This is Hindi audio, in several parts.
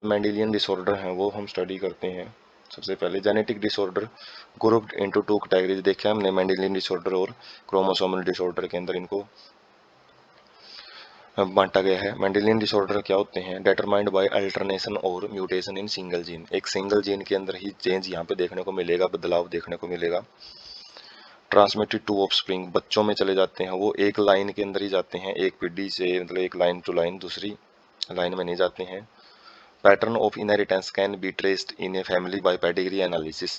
मेंडेलियन डिसऑर्डर हैं वो हम स्टडी करते हैं। सबसे पहले genetic disorder grouped into two categories देखे हमने, मेंडेलियन डिसऑर्डर और क्रोमोसोमल डिसऑर्डर के अंदर इनको बांटा गया है। मेंडेलियन डिसऑर्डर क्या होते हैं? डिटरमाइंड बाय अल्टरनेशन और म्यूटेशन इन सिंगल जीन। एक सिंगल जीन के अंदर ही चेंज यहाँ पे देखने को मिलेगा, बदलाव देखने को मिलेगा। ट्रांसमिटेड टू ऑफस्प्रिंग, बच्चों में चले जाते हैं, वो एक लाइन के अंदर ही जाते हैं, एक पीढ़ी से मतलब एक लाइन टू लाइन दूसरी लाइन में नहीं जाते हैं। Pattern of inheritance can be traced in a family by pedigree analysis.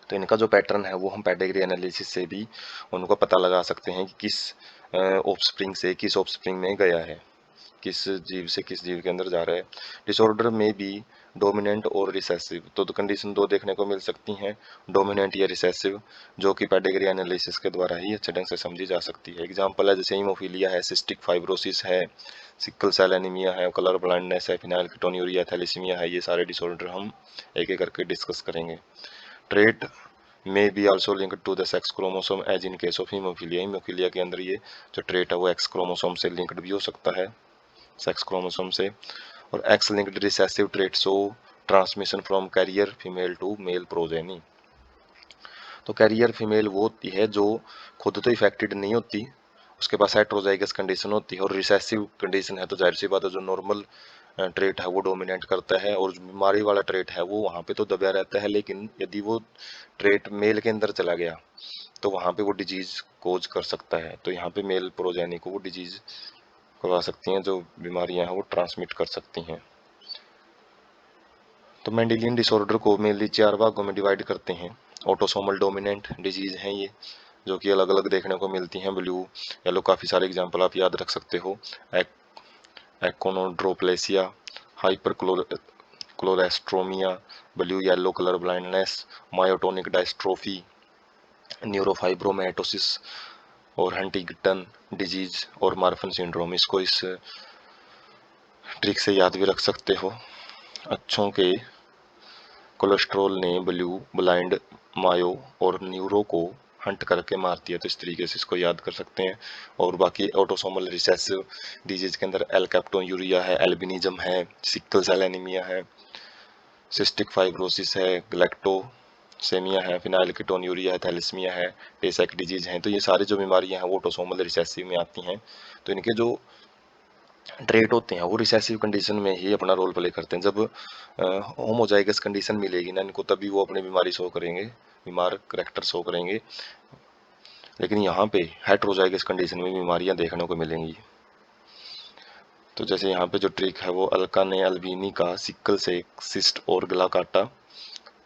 तो इनका जो पैटर्न है वो हम पेडिग्री एनालिसिस से भी उनको पता लगा सकते हैं कि किस ऑफस्प्रिंग से किस ऑफस्प्रिंग में गया है, किस जीव से किस जीव के अंदर जा रहा है। डिसऑर्डर में भी डोमिनेंट और रिसेसिव, तो कंडीशन दो देखने को मिल सकती हैं, डोमिनेंट या रिसेसिव, जो कि पेडिग्री एनालिसिस के द्वारा ही अच्छे ढंग से समझी जा सकती है। एग्जांपल है जैसे हीमोफीलिया है, सिस्टिक फाइब्रोसिस है, सिकल सेल एनीमिया है, कलर ब्लाइंडनेस है, फिनाइलकीटोन्यूरिया, थैलेसीमिया है। ये सारे डिसऑर्डर हम एक एक करके डिस्कस करेंगे। Trait may be also linked to the sex chromosome as in case of hemophilia। Haemophilia के अंदर ये जो ट्रेट है वो एक्स क्रोमोसोम से लिंक्ड भी हो सकता है, सेक्स क्रोमोसोम से। और X linked recessive trait show transmission from carrier female to male progeny. तो कैरियर फीमेल वो होती है जो खुद तो इफेक्टेड नहीं होती, उसके पास हेट्रोजाइगस कंडीशन होती है, और रिसेसिव कंडीशन है तो जाहिर सी बात है जो नॉर्मल ट्रेट है वो डोमिनेट करता है, और जो बीमारी वाला ट्रेट है वो वहाँ पे तो दबा रहता है। लेकिन यदि वो ट्रेट मेल के अंदर चला गया तो वहाँ पे वो डिजीज कोज कर सकता है। तो यहाँ पे मेल प्रोजेनी को वो डिजीज करवा सकती हैं, जो बीमारियां हैं वो ट्रांसमिट कर सकती हैं। तो मेंडेलियन डिसऑर्डर को मेनली चार भागों में डिवाइड करते हैं। ऑटोसोमल डोमिनेंट डिजीज हैं ये, जो कि अलग अलग देखने को मिलती हैं, ब्लू येलो, काफ़ी सारे एग्जाम्पल आप याद रख सकते हो। Achondroplasia, hypercholesterolemia, blue yellow colour blindness, myotonic dystrophy, neurofibromatosis और हंटिंगटन डिजीज और मार्फन सिंड्रोम। इसको इस ट्रिक से याद भी रख सकते हो। अच्छों के कोलेस्ट्रॉल ने ब्लू, ब्लाइंड, मायो और न्यूरो को हंट करके मारती है, तो इस तरीके से इसको याद कर सकते हैं। और बाकी ऑटोसोमल रिसेसिव डिजीज के अंदर एल्केप्टोन्यूरिया है, एल्बिनिज्म है, सिकल सेल एनीमिया है, सिस्टिक फाइब्रोसिस है, गैलेक्टोसेमिया है, फिनाइलकीटोन्यूरिया है, थैलेसीमिया है, टे साइक डिजीज हैं। तो ये सारी जो बीमारियां हैं वो ऑटोसोमल रिसेसिव में आती हैं। तो इनके जो ट्रेट होते हैं वो रिसेसिव कंडीशन में ही अपना रोल प्ले करते हैं। जब होमोजाइगस कंडीशन मिलेगी ना इनको, तभी वो अपनी बीमारी शो करेंगे, बीमार करेक्टर शो करेंगे। लेकिन यहाँ पे हेट्रोजाइगस कंडीशन में बीमारियां देखने को मिलेंगी। तो जैसे यहाँ पे जो ट्रिक है वो अल्का ने अल्बीनी का सिक्कल से सिस्ट और गला काटा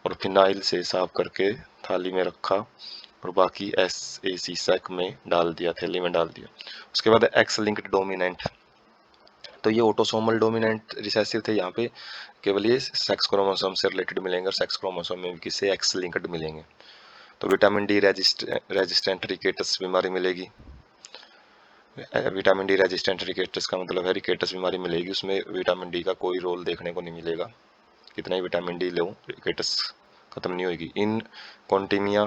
और फिनाइल से साफ करके थाली में रखा और बाकी SAC सैक में डाल दिया, थैली में डाल दिया। उसके बाद एक्स लिंक्ड डोमिनेंट, तो ये ऑटोसोमल डोमिनेंट रिसेसिव थे, यहाँ पे केवल ये सेक्स क्रोमोसोम से रिलेटेड मिलेंगे और सेक्स क्रोमोसोम में भी किसी एक्स लिंक्ड मिलेंगे। तो विटामिन डी रेजिस्टेंट रिकेटस बीमारी मिलेगी। विटामिन डी रेजिस्टेंट रिकेटस का मतलब है रिकेटस बीमारी मिलेगी, उसमें विटामिन डी का कोई रोल देखने को नहीं मिलेगा, कितना ही विटामिन डी लो रिकेटस खत्म नहीं होगी। इन कॉन्टिमिया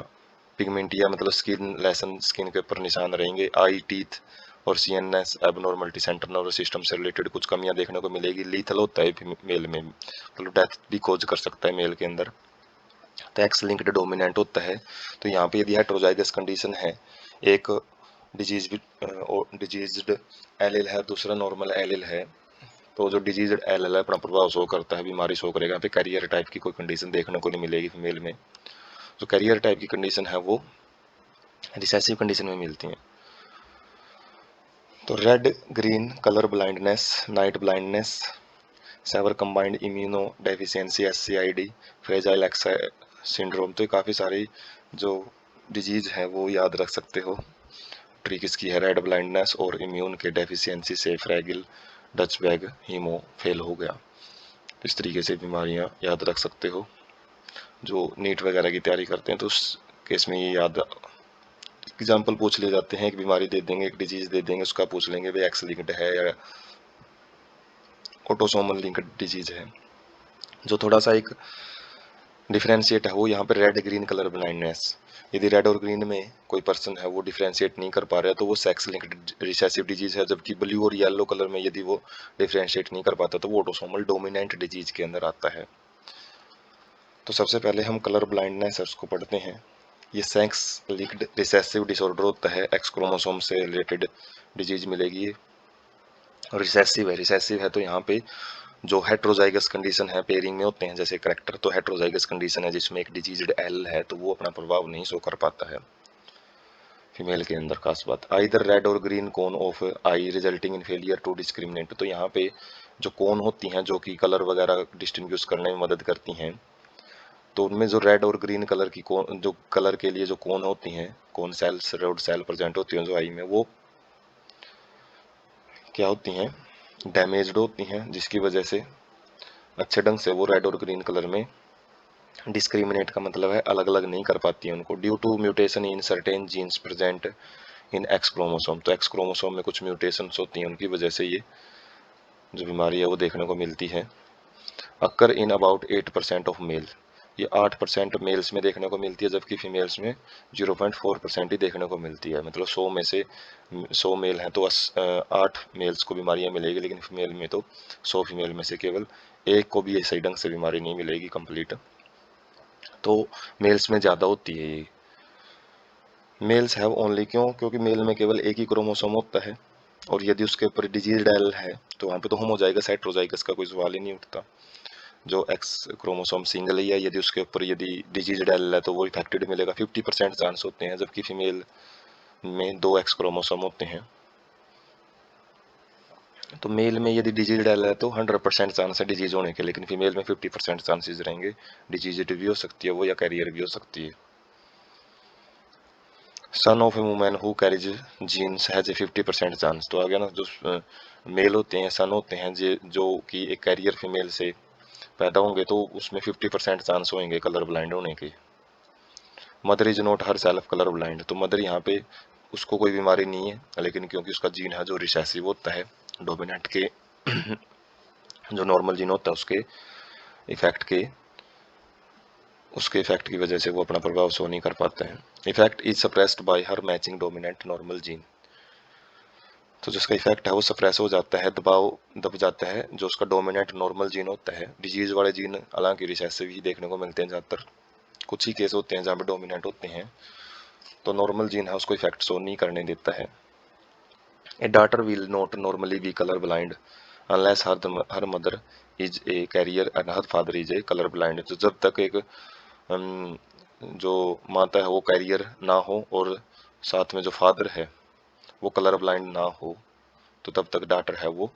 पिगमेंटिया मतलब स्किन लेसन, स्किन के ऊपर निशान रहेंगे। आई, टीथ और CNS abnormality, central nervous system से रिलेटेड कुछ कमियां देखने को मिलेगी। लीथल होता है मेल में, मतलब डेथ भी कोज कर सकता है मेल के अंदर। तो एक्स लिंक्ड डोमिनेंट होता है। तो यहाँ पे यदि हेट्रोजाइगस कंडीशन है, एक डिजीज्ड एलिल है, दूसरा नॉर्मल एलिल है, तो जो डिजीज्ड एलिल है अपना प्रभाव शो करता है, बीमारी शो करेगा। यहाँ पे कैरियर टाइप की कोई कंडीशन देखने को नहीं मिलेगी फीमेल में। जो कैरियर टाइप की कंडीशन है वो रिसेसिव कंडीशन में मिलती हैं। तो red green colour blindness, night blindness, severe combined immunodeficiency SCID, fragile X syndrome. तो काफ़ी सारी जो डिजीज है वो याद रख सकते हो। ट्रिक इसकी है रेड ब्लाइंडनेस और इम्यून के डेफिशिएंसी से फ्रैगिल डच बैग हीमो फेल हो गया। इस तरीके से बीमारियां याद रख सकते हो। जो नीट वगैरह की तैयारी करते हैं तो उस केस में ये याद एग्जाम्पल पूछ ले जाते हैं, एक बीमारी दे देंगे, एक डिजीज दे देंगे, उसका पूछ लेंगे भाई एक्स लिंक्ड है या ऑटोसोमल लिंक्ड डिजीज है। जो थोड़ा सा एक डिफरेंशिएट है वो यहाँ पे रेड ग्रीन कलर ब्लाइंडनेस। यदि रेड और ग्रीन में कोई पर्सन है वो डिफ्रेंशिएट नहीं कर पा रहा है तो वो सेक्स लिंक्ड रिसेसिव डिजीज है, जबकि ब्लू और येलो कलर में यदि वो डिफ्रेंशिएट नहीं कर पाता तो वो ऑटोसोमल डोमिनेंट डिजीज के अंदर आता है। तो सबसे पहले हम कलर ब्लाइंडनेस को पढ़ते हैं। ये सेक्स लिंक्ड रिसेसिव डिसऑर्डर होता है, एक्स क्रोमोसोम से रिलेटेड डिजीज मिलेगी। रिसेसिव है तो यहाँ पे जो हेट्रोजाइगस कंडीशन है पेयरिंग में होते हैं जैसे करैक्टर, तो हेट्रोजाइगस कंडीशन है जिसमें एक डिजीज्ड एल है तो वो अपना प्रभाव नहीं शो कर पाता है फीमेल के अंदर। खास बात, आइदर रेड और green cone of eye resulting in failure to discriminate, तो यहाँ पे जो कोन होती हैं जो कि कलर वगैरह डिस्टिंग्विश करने में मदद करती हैं, तो उनमें जो रेड और ग्रीन कलर की कोन, जो कलर के लिए जो कोन होती हैं, cone cells rod cell present होती हैं जो आई में, वो क्या होती हैं, डैमेज्ड होती हैं, जिसकी वजह से अच्छे ढंग से वो रेड और ग्रीन कलर में डिस्क्रिमिनेट का मतलब है अलग अलग नहीं कर पाती है उनको, due to mutation in certain genes present in X chromosome. तो एक्स क्रोमोसोम में कुछ म्यूटेशंस होती हैं, उनकी वजह से ये जो बीमारी है वो देखने को मिलती है। Occur in about 8% of male, ये 8% मेल्स में देखने को मिलती है, जबकि फीमेल्स में 0.4% ही देखने को मिलती है। मतलब 100 में से 100 मेल हैं तो 8 मेल्स को बीमारियां मिलेगी, लेकिन फीमेल में तो 100 फीमेल में से केवल एक को भी सही ढंग से बीमारी नहीं मिलेगी कंप्लीट। तो मेल्स में ज़्यादा होती है ये। मेल्स हैव ओनली, क्यों, क्योंकि मेल में केवल एक ही क्रोमोसोम होता है, और यदि उसके ऊपर डिजीज एल है तो वहाँ पे तो होमोजाइगस हेट्रोजाइगस का कोई सवाल ही नहीं उठता। जो एक्स क्रोमोसोम सिंगल ही है, यदि उसके ऊपर यदि डिजीज एल है तो वो इफेक्टेड मिलेगा, 50% चांस होते हैं, जबकि फीमेल में 2 एक्स क्रोमोसोम होते हैं। तो मेल में यदि डिजीज एल है तो 100% चांस है डिजीज होने के, लेकिन फीमेल में 50% चांसेस रहेंगे, डिजीज भी हो सकती है वो, या कैरियर भी हो सकती है। Son of a women who carries genes has a 50% chance, तो आ गया ना, जो मेल होते हैं, सन होते हैं जो कि एक कैरियर फीमेल से पैदा होंगे तो उसमें 50% चांस होंगे कलर ब्लाइंड होने के। Mother is not her self colour blind, तो मदर यहाँ पे उसको कोई बीमारी नहीं है, लेकिन क्योंकि उसका जीन है जो रिसेसिव होता है डोमिनेंट के जो नॉर्मल जीन होता है उसके इफेक्ट की वजह से वो अपना प्रभाव शो नहीं कर पाते हैं। Effect is suppressed bye her matching dominant normal gene, तो जिसका इफेक्ट है वो सप्रेस हो जाता है, दब जाता है जो उसका डोमिनेंट नॉर्मल जीन होता है। डिजीज वाले जीन हालांकि रिसेसिव ही देखने को मिलते हैं ज़्यादातर, कुछ ही केस होते हैं जहाँ पे डोमिनेंट होते हैं, तो नॉर्मल जीन है उसको इफेक्ट शो नहीं करने देता है। A daughter will not normally be colour blind unless her mother is a carrier and her father is a colour blind, तो जब तक एक जो माता है वो कैरियर ना हो और साथ में जो फादर है वो कलर ब्लाइंड ना हो, तो तब तक डाटर है वो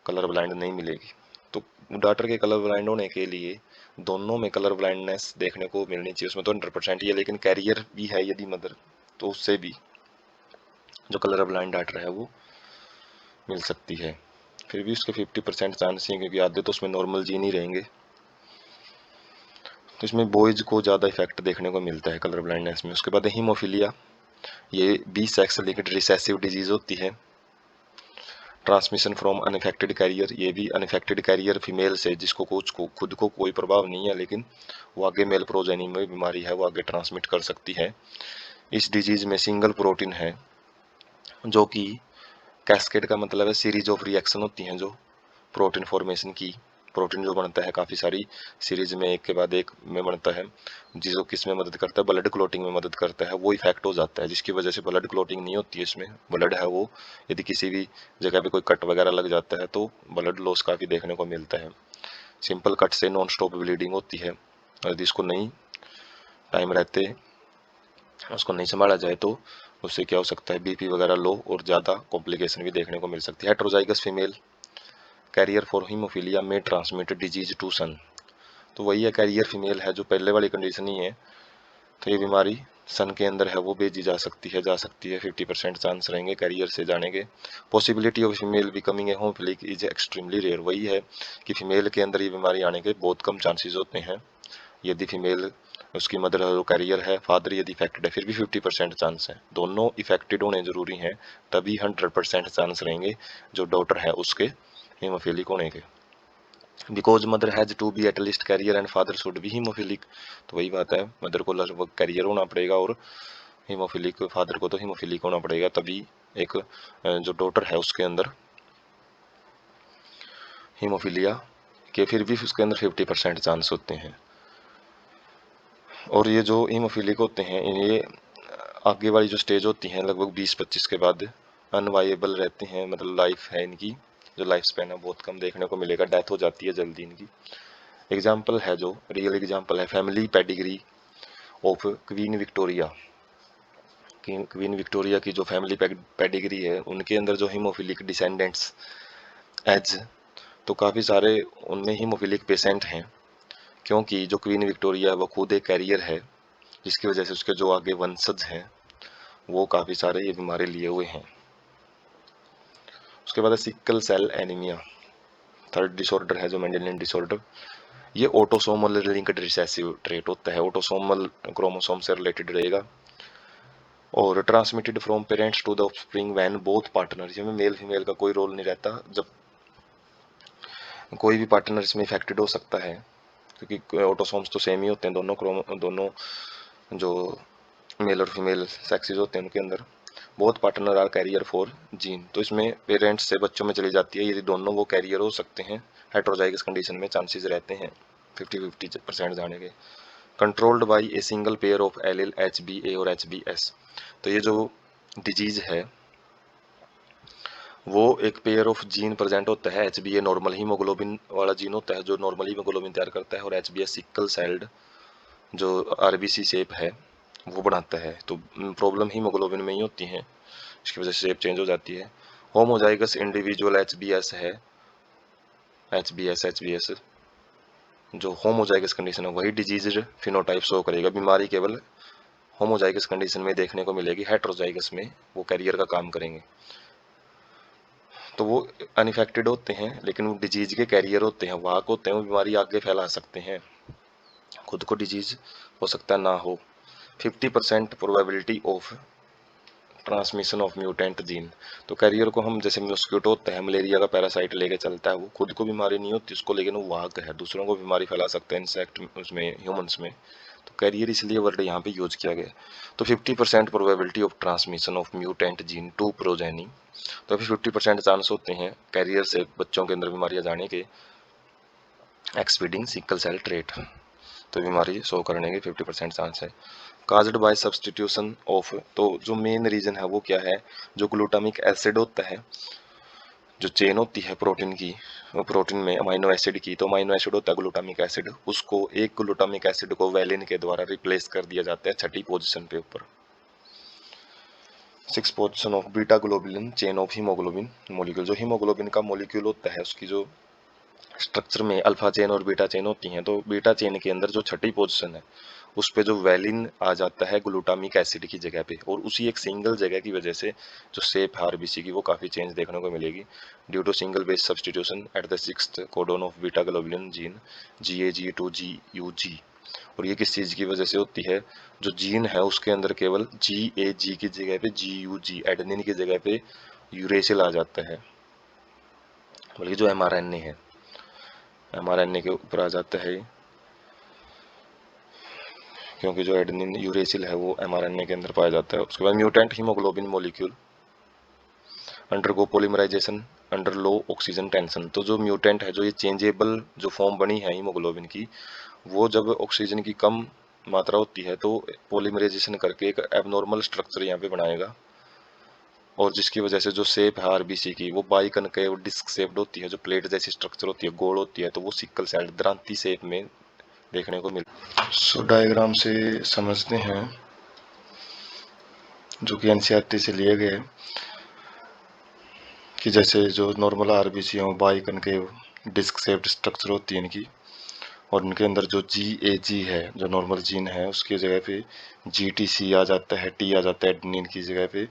कलर ब्लाइंड नहीं मिलेगी। तो डाटर के कलर ब्लाइंड होने के लिए दोनों में कलर ब्लाइंडनेस देखने को मिलनी चाहिए, उसमें तो 100% ही है, लेकिन कैरियर भी है यदि मदर तो उससे भी जो कलर ब्लाइंड डाटर है वो मिल सकती है। फिर भी उसके 50% चांस ही है, क्योंकि आधे तो उसमें नॉर्मल जीन ही रहेंगे। तो इसमें बॉयज को ज़्यादा इफेक्ट देखने को मिलता है कलर ब्लाइंडनेस में। उसके बाद हीमोफीलिया, ये be sex linked recessive disease होती है। ट्रांसमिशन फ्रॉम अनइफेक्टेड कैरियर, ये भी अनइफेक्टेड कैरियर फीमेल से जिसको खुद को कोई प्रभाव नहीं है, लेकिन वो आगे मेल प्रोजेनी में बीमारी है वो आगे ट्रांसमिट कर सकती है। इस डिजीज में सिंगल प्रोटीन है जो कि कैस्केड का मतलब है सीरीज ऑफ रिएक्शन होती हैं जो प्रोटीन फॉर्मेशन की, प्रोटीन जो बनता है काफ़ी सारी सीरीज में एक के बाद एक में बनता है, जिसको किस में मदद करता है, ब्लड क्लोटिंग में मदद करता है, वो इफेक्ट हो जाता है, जिसकी वजह से ब्लड क्लोटिंग नहीं होती है। इसमें ब्लड है वो यदि किसी भी जगह पे कोई कट वगैरह लग जाता है तो ब्लड लॉस काफ़ी देखने को मिलता है। सिंपल कट से नॉन स्टॉप ब्लीडिंग होती है, यदि इसको नहीं टाइम रहते उसको नहीं संभाला जाए तो उससे क्या हो सकता है, बीपी वगैरह लो और ज़्यादा कॉम्प्लिकेशन भी देखने को मिल सकती है। Heterozygous female carrier for haemophilia में ट्रांसमिट डिजीज टू सन, तो वही है, कैरियर फीमेल है जो पहले वाली कंडीशन ही है, तो ये बीमारी सन के अंदर है वो भेजी जा सकती है 50% चांस रहेंगे कैरियर से जाने के। Possibility of female becoming a haemophilic is extremely rare, वही है कि फीमेल के अंदर ये बीमारी आने के बहुत कम चांसेस होते हैं। यदि फीमेल उसकी मदर जो कैरियर है, फादर यदि इफेक्टेड है, फिर भी 50% चांस है, दोनों इफेक्टेड होने जरूरी हैं, तभी 100% चांस रहेंगे जो डॉटर है उसके हीमोफिलिक होने के। Because mother has to be at least carrier and father should be haemophilic. तो वही बात है, मदर को लगभग कैरियर होना पड़ेगा और हीमोफिलिक फादर को तो हीमोफिलिक होना पड़ेगा, तभी एक जो डॉटर है उसके अंदर हीमोफिलिया के फिर भी उसके अंदर 50% चांस होते हैं। और ये जो हीमोफिलिक होते हैं ये आगे वाली जो स्टेज होती है लगभग 20-25 के बाद अनवाइएबल रहते हैं, मतलब लाइफ है इनकी जो लाइफ स्पैन है बहुत कम देखने को मिलेगा, डेथ हो जाती है जल्दी इनकी। एग्जाम्पल है जो रियल एग्जाम्पल है family pedigree of queen Victoria. Queen Victoria की जो फैमिली पेडिग्री है उनके अंदर जो हीमोफिलिक डिसेंडेंट्स एज तो काफ़ी सारे उनमें हीमोफिलिक पेशेंट हैं, क्योंकि जो क्वीन विक्टोरिया वो खुद एक कैरियर है, जिसकी वजह से उसके जो आगे वंशज हैं वो काफ़ी सारे ये बीमारी लिए हुए हैं। उसके बाद है sickle cell anaemia, third disorder है जो मेंडेलियन डिसऑर्डर। ये ऑटोसोमल लिंक्ड रिसेसिव ट्रेट होता है, ऑटोसोमल क्रोमोसोम से रिलेटेड रहेगा और transmitted from parents to the offspring when both partner, इसमें मेल फीमेल का कोई रोल नहीं रहता, जब कोई भी पार्टनर इसमें इफेक्टेड हो सकता है, क्योंकि ऑटोसोम्स तो सेम ही होते हैं दोनों जो मेल और फीमेल सेक्सेस होते हैं उनके अंदर। Both partner are carrier for gene, तो इसमें पेरेंट्स से बच्चों में चली जाती है, यदि दोनों वो कैरियर हो सकते हैं हेटेरोजाइगस कंडीशन में चांसेस रहते हैं 50-50% जाने के। Controlled by a single pair of allele HBA और HBS, तो ये जो डिजीज है वो एक पेयर ऑफ जीन प्रेजेंट होता है, HBA नॉर्मल हीमोग्लोबिन वाला जीन होता है जो नॉर्मल हीमोग्लोबिन तैयार करता है, और HBS सिकल सेल्ड जो RBC शेप है वो बनाता है। तो प्रॉब्लम हीमोग्लोबिन में ही होती है, इसकी वजह से शेप चेंज हो जाती है। होमोजाइगस इंडिविजुअल HBS है, HBS जो होमोजाइगस कंडीशन है वही डिजीज फिनोटाइप शो करेगा, बीमारी केवल होमोजाइगस कंडीशन में देखने को मिलेगी, हेटेरोजाइगस में वो कैरियर का काम करेंगे। तो वो अनइफेक्टेड होते हैं लेकिन वो डिजीज के कैरियर होते हैं, वाहक होते हैं, वो बीमारी आगे फैला सकते हैं, खुद को डिजीज हो सकता ना हो। 50% probability of transmission of mutant gene, तो कैरियर को हम जैसे मॉस्किटो होता है मलेरिया का पैरासाइट लेके चलता है, वो खुद को बीमारी नहीं होती उसको, लेकिन वो वाहक है, दूसरों को बीमारी फैला सकता है इंसेक्ट उसमें ह्यूमंस में, तो कैरियर इसलिए वर्ड यहाँ पे यूज किया गया। तो 50% probability of transmission of mutant gene to progeny, तो अभी 50% चांस होते हैं कैरियर से बच्चों के अंदर बीमारियां जाने के। एक्सपीडिंग सिकल सेल ट्रेट, तो बीमारी शो करने के 50% चांस है। काज्ड बाय सब्सटीट्यूशन ऑफ, तो जो मेन रीजन है वो क्या है, जो ग्लूटामिक एसिड होता है, जो चेन होती है प्रोटीन की, प्रोटीन में अमाइनो एसिड की, तो अमाइनो एसिड होता है ग्लूटामिक एसिड, उसको एक ग्लूटामिक एसिड को वैलिन के द्वारा रिप्लेस कर दिया जाता है छठी पोजीशन पे ऊपर। 6 position of beta globulin chain of haemoglobin molecule, जो हीमोग्लोबिन का मोलिक्यूल होता है उसकी जो स्ट्रक्चर में अल्फा चेन और बीटा चेन होती हैं, तो बीटा चेन के अंदर जो छठी पोजीशन है उस पे जो वैलिन आ जाता है ग्लूटामिक एसिड की जगह पे, और उसी एक सिंगल जगह की वजह से जो शेप है आरबीसी की वो काफ़ी चेंज देखने को मिलेगी due to single base substitution at the 6th codon of beta globulin gene GAG2GUG। और ये किस चीज़ की वजह से होती है, जो जीन है उसके अंदर केवल GAG की जगह पे GUG, एडेनिन की जगह पे यूरेसिल आ जाता है, बल्कि जो mRNA है mRNA के ऊपर आ जाता है, क्योंकि जो एडेनिन यूरेसिल है वो mRNA के अंदर पाया जाता है। उसके बाद mutant haemoglobin molecule undergo polymerisation under low oxygen tension, तो जो म्यूटेंट है जो ये चेंजेबल जो फॉर्म बनी है हीमोग्लोबिन की, वो जब ऑक्सीजन की कम मात्रा होती है तो पॉलीमराइजेशन करके एक एबनॉर्मल स्ट्रक्चर यहाँ पे बनाएगा, और जिसकी वजह से जो शेप है आरबीसी की वो बाइकनकेव डिस्क शेप्ड होती है, जो प्लेट जैसी स्ट्रक्चर होती है गोल होती है, तो वो सिकल सेल द्रांति शेप में देखने को मिल। सो डायग्राम से समझते हैं जो कि एनसीईआरटी से लिए गए, कि जैसे जो नॉर्मल आरबीसी हो बाइकनकेव डिस्क शेप्ड स्ट्रक्चर होती है इनकी, और इनके अंदर जो GAG है जो नॉर्मल जीन है उसकी जगह पे GTC आ जाता है, T आ जाता है एडेनिन की जगह पे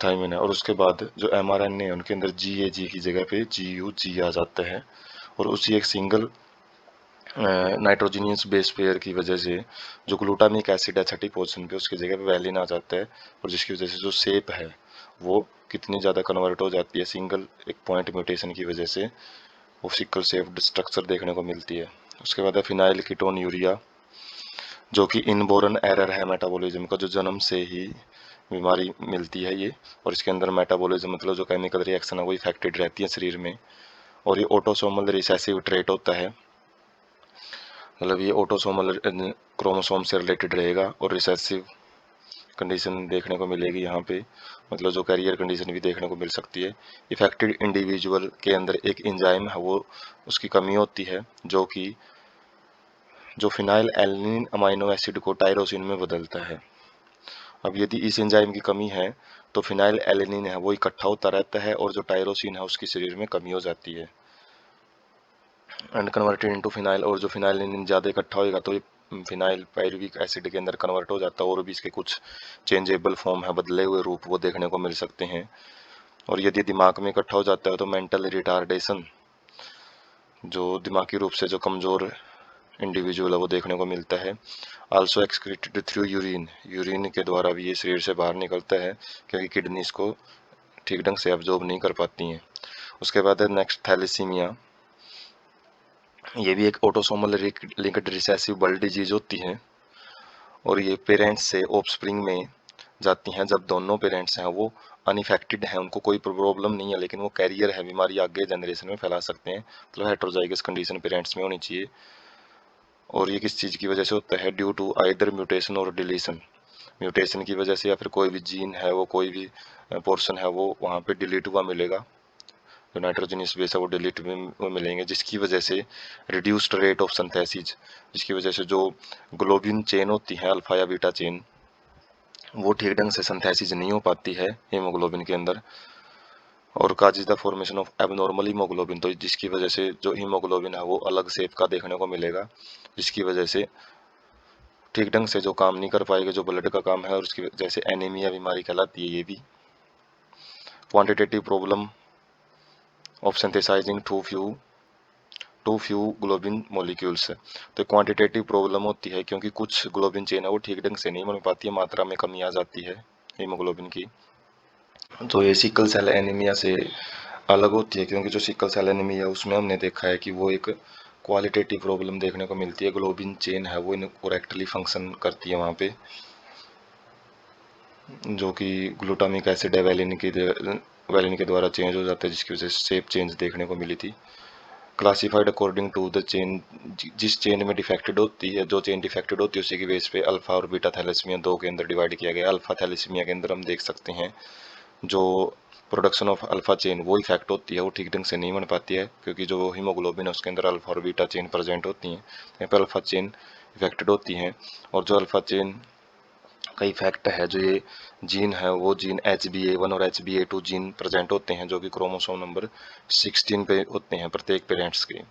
थाइमिन है, और उसके बाद जो mRNA है उनके अंदर GAG की जगह पे GUG आ जाता है, और उसी एक सिंगल नाइट्रोजीनियस बेस पेयर की वजह से जो ग्लूटामिक एसिड है छठी पोजीशन पे उसकी जगह पे वैलिन आ जाता है, और जिसकी वजह से जो शेप है वो कितनी ज़्यादा कन्वर्ट हो जाती है सिंगल एक पॉइंट म्यूटेशन की वजह से, वो सिकल शेप्ड स्ट्रक्चर देखने को मिलती है। उसके बाद है फिनाइल कीटोन यूरिया, जो कि इनबोर्न एरर है मेटाबॉलिज्म का, जो जन्म से ही बीमारी मिलती है ये। और इसके अंदर मेटाबॉलिज्म मतलब जो केमिकल रिएक्शन है वो इफेक्टेड रहती है शरीर में। और ये ऑटोसोमल रिसेसिव ट्रेट होता है, मतलब ये ऑटोसोमल क्रोमोसोम से रिलेटेड रहेगा। और रिसेसिव कंडीशन देखने को मिलेगी यहाँ पे, मतलब जो कैरियर कंडीशन भी देखने को मिल सकती है। इफेक्टेड इंडिविजुअल के अंदर एक एंजाइम है वो उसकी कमी होती है, जो फिनाइल एलनिन अमाइनो एसिड को टायरोसिन में बदलता है। अब यदि इस एंजाइम की कमी है तो फिनाइल एलनिन है वो इकट्ठा होता रहता है और जो टायरोसिन है उसकी शरीर में कमी हो जाती है एंड कन्वर्टेड इनटू फिनाइल। और जो फिनाइल एलनिन ज़्यादा इकट्ठा होएगा तो ये फिनाइल पायरुविक एसिड के अंदर कन्वर्ट हो जाता है, और भी इसके कुछ चेंजेबल फॉर्म है, बदले हुए रूप वो देखने को मिल सकते हैं। और यदि दिमाग में इकट्ठा हो जाता है तो मेंटल रिटार्डेशन, जो दिमागी रूप से जो कमज़ोर इंडिविजुअल है वो देखने को मिलता है। Also excreted through urine, urine के द्वारा भी ये शरीर से बाहर निकलता है, क्योंकि किडनी इसको ठीक ढंग से एब्जॉर्ब नहीं कर पाती हैं। उसके बाद है नेक्स्ट थैलेसीमिया, ये भी एक autosomal linked recessive blood disease होती है, और ये पेरेंट्स से ऑफस्प्रिंग में जाती हैं। जब दोनों पेरेंट्स हैं वो अनइफेक्टेड हैं, उनको कोई प्रॉब्लम नहीं है, लेकिन वो कैरियर है, बीमारी आगे जनरेशन में फैला सकते हैं, मतलब हेट्रोजाइगस कंडीशन पेरेंट्स में होनी चाहिए। और ये किस चीज़ की वजह से होता है? ड्यू टू आइदर म्यूटेशन और डिलीशन, म्यूटेशन की वजह से या फिर कोई भी जीन है वो, कोई भी पोर्शन है वो वहाँ पे डिलीट हुआ मिलेगा, जो नाइट्रोजनियस बेस है वो डिलीट में मिलेंगे, जिसकी वजह से रिड्यूस्ड रेट ऑफ सिंथेसिस, जिसकी वजह से जो ग्लोबिन चेन होती है, अल्फा या बीटा चेन, वो ठीक ढंग से सिंथेसिस नहीं हो पाती है हीमोग्लोबिन के अंदर, और causes the formation of abnormal haemoglobin, तो जिसकी वजह से जो हीमोग्लोबिन है वो अलग शेप का देखने को मिलेगा, जिसकी वजह से ठीक ढंग से जो काम नहीं कर पाएगा, जो ब्लड का काम है, और उसकी वजह से एनीमिया बीमारी कहलाती है ये भी। Quantitative problem of synthesising too few globin molecules, तो क्वांटिटेटिव प्रॉब्लम होती है क्योंकि कुछ ग्लोबिन चेन है वो ठीक ढंग से नहीं बन पाती है, मात्रा में कमी आ जाती है हीमोग्लोबिन की। तो ये सिकल सेल एनीमिया से अलग होती है, क्योंकि जो सिकल सेल एनीमिया है उसमें हमने देखा है कि वो एक क्वालिटेटिव प्रॉब्लम देखने को मिलती है, ग्लोबिन चेन है वो इनकरेक्टली फंक्शन करती है वहाँ पे, जो कि ग्लूटामिक एसिड है वैलिन के द्वारा चेंज हो जाता है, जिसकी वजह से शेप चेंज देखने को मिली थी। Classified according to the chain, जिस चेन में डिफेक्टेड होती है, जो चेन डिफेक्टेड होती है उसी की बेस पे अल्फा और बीटा थैलेसीमिया दो के अंदर डिवाइड किया गया। अल्फा थैलेसीमिया के अंदर हम देख सकते हैं जो प्रोडक्शन ऑफ अल्फा चेन वो इफेक्ट होती है, वो ठीक ढंग से नहीं बन पाती है, क्योंकि जो हीमोग्लोबिन है उसके अंदर अल्फा और बीटा चेन प्रेजेंट होती हैं, यहाँ पर अल्फा चेन इफेक्टेड होती हैं। और जो अल्फा चेन का इफेक्ट है, जो ये जीन है वो जीन HbA1 और HbA2 जीन प्रेजेंट होते हैं, जो कि क्रोमोसोम नंबर 16 पे होते हैं प्रत्येक पेरेंट्स के।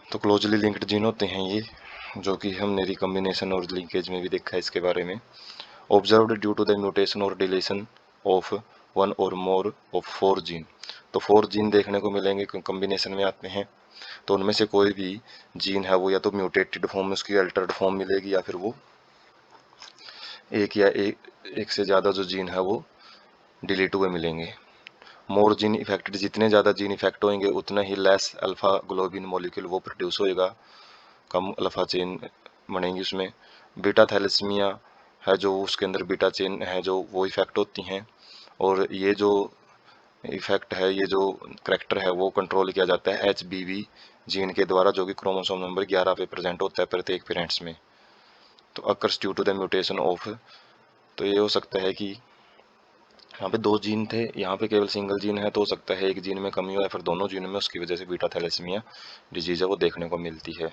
तो क्लोजली लिंक्ड जीन होते हैं ये, जो कि हमने रिकम्बिनेशन और लिंकेज में भी देखा है इसके बारे में। Observed due to the mutation और डिलीशन ऑफ वन और मोर ऑफ 4 जीन, तो 4 जीन देखने को मिलेंगे कम्बिनेशन में आते हैं, तो उनमें से कोई भी जीन है वो या तो म्यूटेटेड फॉर्म में उसकी अल्टर्ड फॉर्म मिलेगी, या फिर वो एक से ज़्यादा जो जीन है वो डिलीट हुए मिलेंगे। मोर जीन इफेक्टेड, जितने ज़्यादा जीन इफेक्ट होंगे उतना ही लेस अल्फा ग्लोबिन मॉलिक्यूल वो प्रोड्यूस होएगा, कम अल्फा चेन बनेंगी उसमें। बीटा थैलेसीमिया है जो उसके अंदर बीटा चेन है जो वो इफेक्ट होती हैं, और ये जो इफेक्ट है, ये जो करेक्टर है वो कंट्रोल किया जाता है HBV जीन के द्वारा, जो कि क्रोमोसोम नंबर 11 पे प्रेजेंट होता है प्रत्येक पेरेंट्स में। तो occurs due to the mutation of, तो ये हो सकता है कि यहाँ पे 2 जीन थे, यहाँ पे केवल सिंगल जीन है, तो हो सकता है एक जीन में कमी हो या फिर दोनों जीन में, उसकी वजह से बीटा थैलेसीमिया डिजीज है वो देखने को मिलती है।